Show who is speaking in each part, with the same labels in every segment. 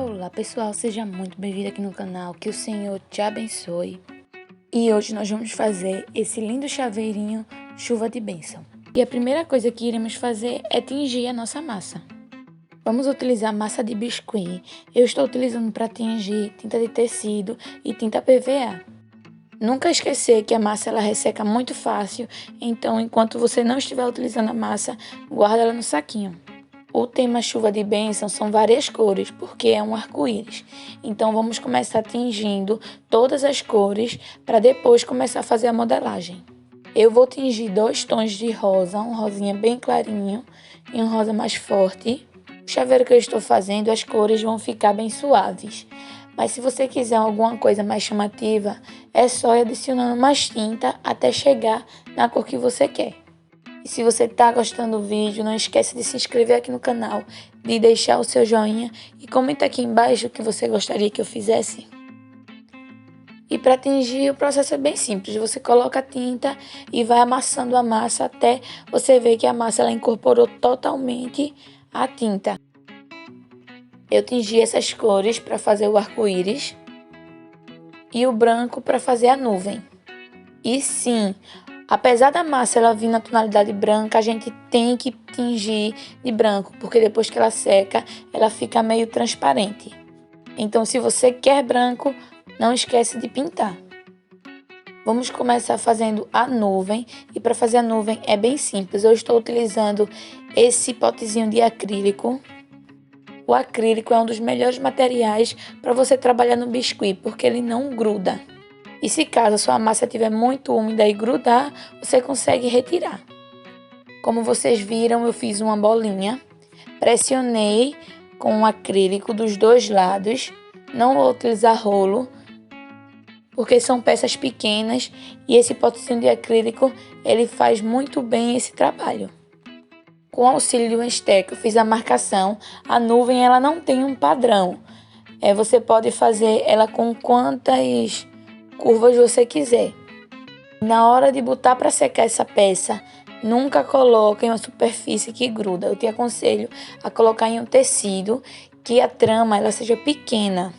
Speaker 1: Olá pessoal, seja muito bem-vindo aqui no canal, que o Senhor te abençoe. E hoje nós vamos fazer esse lindo chaveirinho chuva de bênção. E a primeira coisa que iremos fazer é tingir a nossa massa. Vamos utilizar massa de biscuit. Eu estou utilizando para tingir tinta de tecido e tinta PVA. Nunca esquecer que a massa ela resseca muito fácil, então enquanto você não estiver utilizando a massa, guarda ela no saquinho. O tema chuva de bênção são várias cores, porque é um arco-íris. Então vamos começar tingindo todas as cores para depois começar a fazer a modelagem. Eu vou tingir 2 tons de rosa, um rosinha bem clarinho e um rosa mais forte. O chaveiro que eu estou fazendo, as cores vão ficar bem suaves. Mas se você quiser alguma coisa mais chamativa, é só ir adicionando mais tinta até chegar na cor que você quer. E se você está gostando do vídeo, não esquece de se inscrever aqui no canal, de deixar o seu joinha e comenta aqui embaixo o que você gostaria que eu fizesse. E para tingir, o processo é bem simples. Você coloca a tinta e vai amassando a massa até você ver que a massa ela incorporou totalmente a tinta. Eu tingi essas cores para fazer o arco-íris e o branco para fazer a nuvem. E sim, apesar da massa ela vir na tonalidade branca, a gente tem que tingir de branco, porque depois que ela seca, ela fica meio transparente. Então, se você quer branco, não esquece de pintar. Vamos começar fazendo a nuvem, e para fazer a nuvem é bem simples. Eu estou utilizando esse potezinho de acrílico. O acrílico é um dos melhores materiais para você trabalhar no biscuit, porque ele não gruda. E se caso a sua massa estiver muito úmida e grudar, você consegue retirar. Como vocês viram, eu fiz uma bolinha, pressionei com o acrílico dos dois lados. Não vou utilizar rolo, porque são peças pequenas e esse potezinho de acrílico, ele faz muito bem esse trabalho. Com o auxílio de uma esteca, eu fiz a marcação. A nuvem ela não tem um padrão. Você pode fazer ela com quantas curvas você quiser. Na hora de botar para secar essa peça, nunca coloque em uma superfície que gruda. Eu te aconselho a colocar em um tecido que a trama ela seja pequena.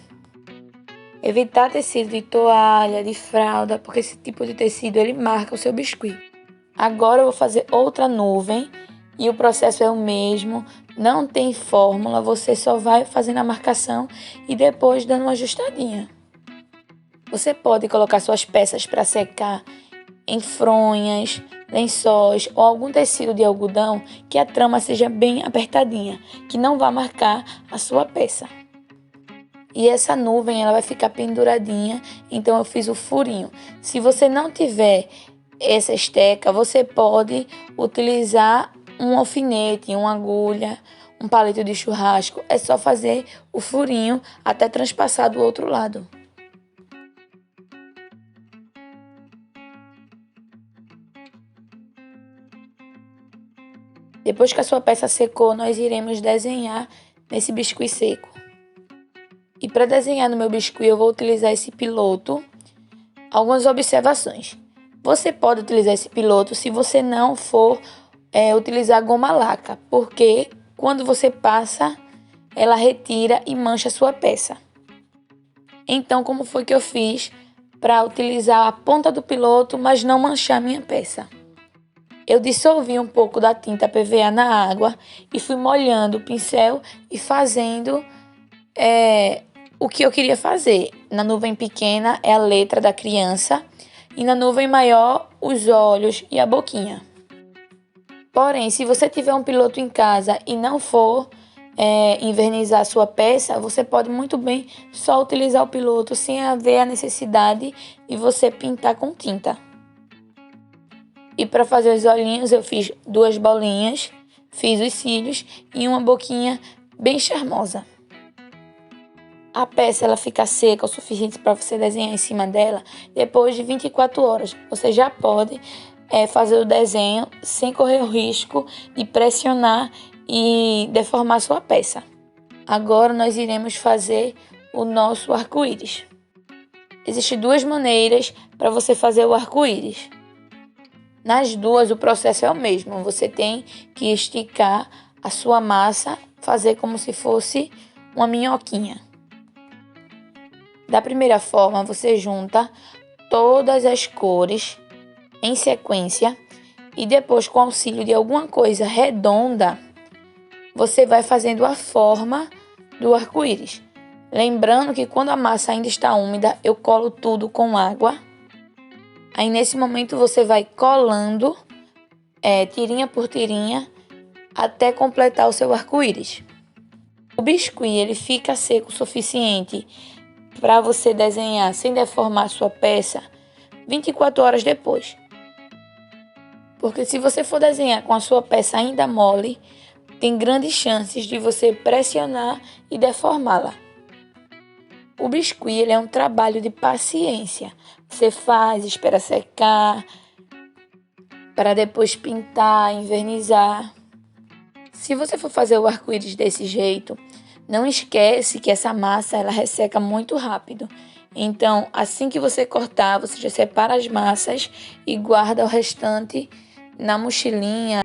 Speaker 1: Evitar tecido de toalha, de fralda, porque esse tipo de tecido ele marca o seu biscuit. Agora eu vou fazer outra nuvem e o processo é o mesmo. Não tem fórmula, você só vai fazendo a marcação e depois dando uma ajustadinha. Você pode colocar suas peças para secar em fronhas, lençóis ou algum tecido de algodão que a trama seja bem apertadinha, que não vá marcar a sua peça. E essa nuvem ela vai ficar penduradinha, então eu fiz o furinho. Se você não tiver essa esteca, você pode utilizar um alfinete, uma agulha, um palito de churrasco. É só fazer o furinho até transpassar do outro lado. Depois que a sua peça secou, nós iremos desenhar nesse biscuit seco. E para desenhar no meu biscuit, eu vou utilizar esse piloto. Algumas observações. Você pode utilizar esse piloto se você não for utilizar goma laca, porque quando você passa, ela retira e mancha a sua peça. Então, como foi que eu fiz para utilizar a ponta do piloto, mas não manchar minha peça? Eu dissolvi um pouco da tinta PVA na água e fui molhando o pincel e fazendo o que eu queria fazer. Na nuvem pequena é a letra da criança e na nuvem maior os olhos e a boquinha. Porém, se você tiver um piloto em casa e não for envernizar a sua peça, você pode muito bem só utilizar o piloto sem haver a necessidade de você pintar com tinta. E para fazer os olhinhos eu fiz 2 bolinhas, fiz os cílios e uma boquinha bem charmosa. A peça ela fica seca o suficiente para você desenhar em cima dela depois de 24 horas. Você já pode fazer o desenho sem correr o risco de pressionar e deformar sua peça. Agora nós iremos fazer o nosso arco-íris. Existem 2 maneiras para você fazer o arco-íris. Nas duas o processo é o mesmo. Você tem que esticar a sua massa, fazer como se fosse uma minhoquinha. Da primeira forma, você junta todas as cores em sequência e depois, com o auxílio de alguma coisa redonda, você vai fazendo a forma do arco-íris. Lembrando que quando a massa ainda está úmida, eu colo tudo com água. Aí nesse momento você vai colando tirinha por tirinha até completar o seu arco-íris. O biscuit ele fica seco o suficiente para você desenhar sem deformar sua peça 24 horas depois. Porque se você for desenhar com a sua peça ainda mole, tem grandes chances de você pressionar e deformá-la. O biscuit ele é um trabalho de paciência. Você faz, espera secar, para depois pintar, envernizar. Se você for fazer o arco-íris desse jeito, não esquece que essa massa ela resseca muito rápido. Então, assim que você cortar, você já separa as massas e guarda o restante na mochilinha.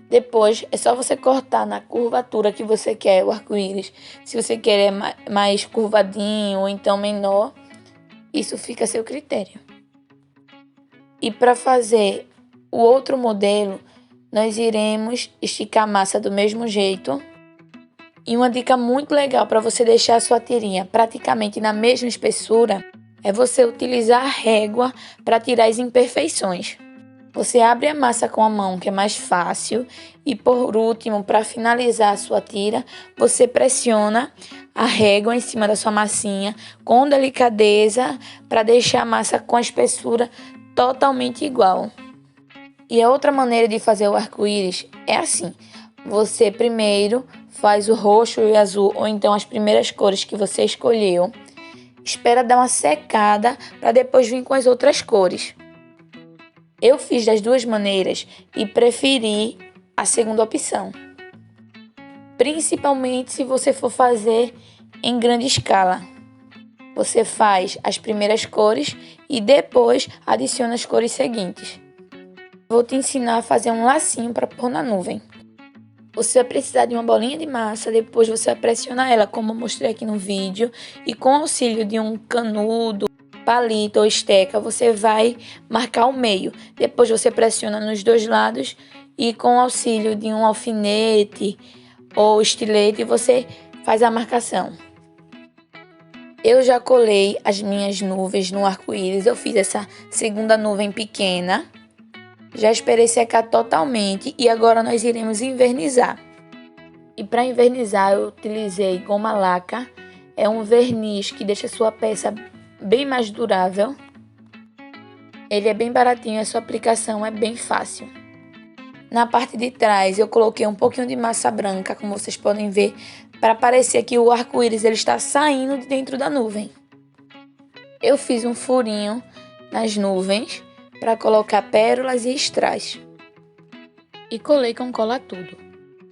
Speaker 1: Depois, é só você cortar na curvatura que você quer o arco-íris. Se você quer mais curvadinho ou então menor, isso fica a seu critério. E para fazer o outro modelo, nós iremos esticar a massa do mesmo jeito. E uma dica muito legal para você deixar a sua tirinha praticamente na mesma espessura é você utilizar a régua para tirar as imperfeições. Você abre a massa com a mão, que é mais fácil, e por último, para finalizar a sua tira, você pressiona a régua em cima da sua massinha com delicadeza para deixar a massa com a espessura totalmente igual. E a outra maneira de fazer o arco-íris é assim: você primeiro faz o roxo e o azul, ou então as primeiras cores que você escolheu, espera dar uma secada para depois vir com as outras cores. Eu fiz das duas maneiras e preferi a segunda opção, principalmente se você for fazer em grande escala. Você faz as primeiras cores e depois adiciona as cores seguintes. Vou te ensinar a fazer um lacinho para pôr na nuvem. Você vai precisar de uma bolinha de massa, depois você vai pressionar ela, como eu mostrei aqui no vídeo, e com o auxílio de um canudo, palito ou esteca, você vai marcar o meio. Depois você pressiona nos dois lados e com o auxílio de um alfinete ou estilete, você faz a marcação. Eu já colei as minhas nuvens no arco-íris, eu fiz essa segunda nuvem pequena. Já esperei secar totalmente e agora nós iremos invernizar. E para invernizar eu utilizei goma laca, é um verniz que deixa a sua peça bem mais durável. Ele é bem baratinho, a sua aplicação é bem fácil. Na parte de trás eu coloquei um pouquinho de massa branca, como vocês podem ver, para parecer que o arco-íris ele está saindo de dentro da nuvem. Eu fiz um furinho nas nuvens para colocar pérolas e strass. E colei com cola tudo.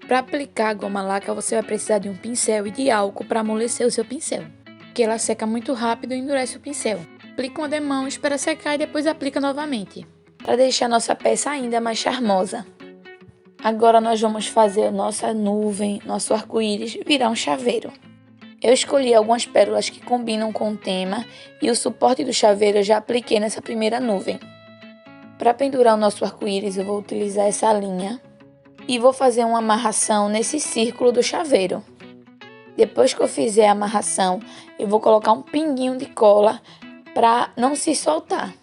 Speaker 1: Para aplicar a goma laca, você vai precisar de um pincel e de álcool para amolecer o seu pincel, porque ela seca muito rápido e endurece o pincel. Aplica uma demão, espera secar e depois aplica novamente, para deixar nossa peça ainda mais charmosa. Agora nós vamos fazer nossa nuvem, nosso arco-íris virar um chaveiro. Eu escolhi algumas pérolas que combinam com o tema e o suporte do chaveiro eu já apliquei nessa primeira nuvem. Para pendurar o nosso arco-íris, eu vou utilizar essa linha e vou fazer uma amarração nesse círculo do chaveiro. Depois que eu fizer a amarração, eu vou colocar um pinguinho de cola para não se soltar.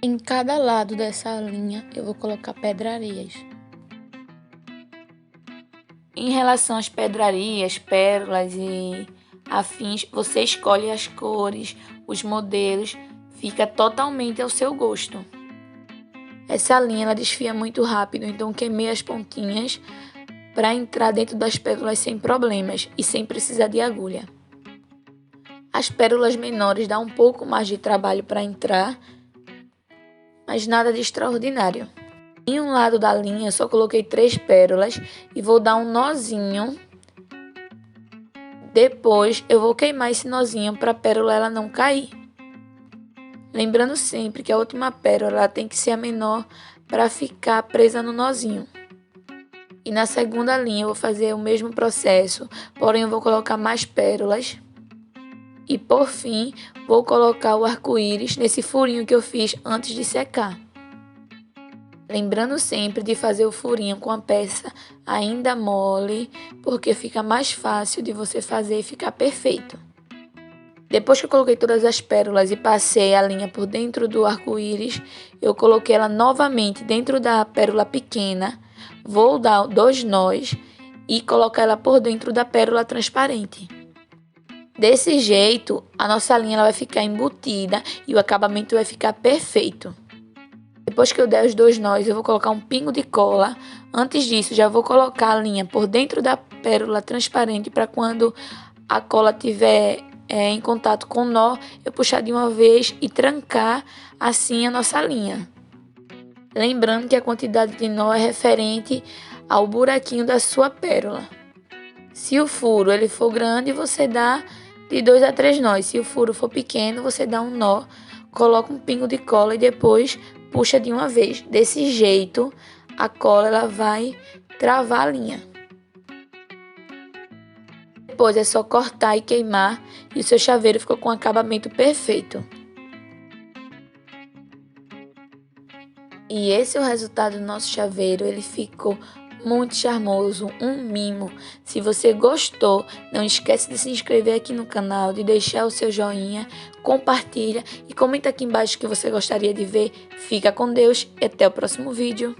Speaker 1: Em cada lado dessa linha, eu vou colocar pedrarias. Em relação às pedrarias, pérolas e afins, você escolhe as cores, os modelos, fica totalmente ao seu gosto. Essa linha ela desfia muito rápido, então queimei as pontinhas para entrar dentro das pérolas sem problemas e sem precisar de agulha. As pérolas menores dá um pouco mais de trabalho para entrar, mas nada de extraordinário. Em um lado da linha eu só coloquei 3 pérolas e vou dar um nozinho. Depois eu vou queimar esse nozinho para a pérola ela não cair. Lembrando sempre que a última pérola tem que ser a menor para ficar presa no nozinho. E na segunda linha eu vou fazer o mesmo processo, porém eu vou colocar mais pérolas. E por fim, vou colocar o arco-íris nesse furinho que eu fiz antes de secar. Lembrando sempre de fazer o furinho com a peça ainda mole, porque fica mais fácil de você fazer e ficar perfeito. Depois que eu coloquei todas as pérolas e passei a linha por dentro do arco-íris, eu coloquei ela novamente dentro da pérola pequena. Vou dar 2 nós e colocar ela por dentro da pérola transparente. Desse jeito, a nossa linha ela vai ficar embutida e o acabamento vai ficar perfeito. Depois que eu der os 2 nós, eu vou colocar um pingo de cola. Antes disso, já vou colocar a linha por dentro da pérola transparente para quando a cola estiver em contato com o nó, eu puxar de uma vez e trancar assim a nossa linha. Lembrando que a quantidade de nó é referente ao buraquinho da sua pérola. Se o furo ele for grande, você dá de 2 a 3 nós. Se o furo for pequeno, você dá um nó, coloca um pingo de cola e depois puxa de uma vez. Desse jeito, a cola ela vai travar a linha. Depois é só cortar e queimar e o seu chaveiro ficou com um acabamento perfeito. E esse é o resultado do nosso chaveiro, ele ficou muito charmoso, um mimo. Se você gostou, não esquece de se inscrever aqui no canal, de deixar o seu joinha, compartilha e comenta aqui embaixo o que você gostaria de ver. Fica com Deus e até o próximo vídeo.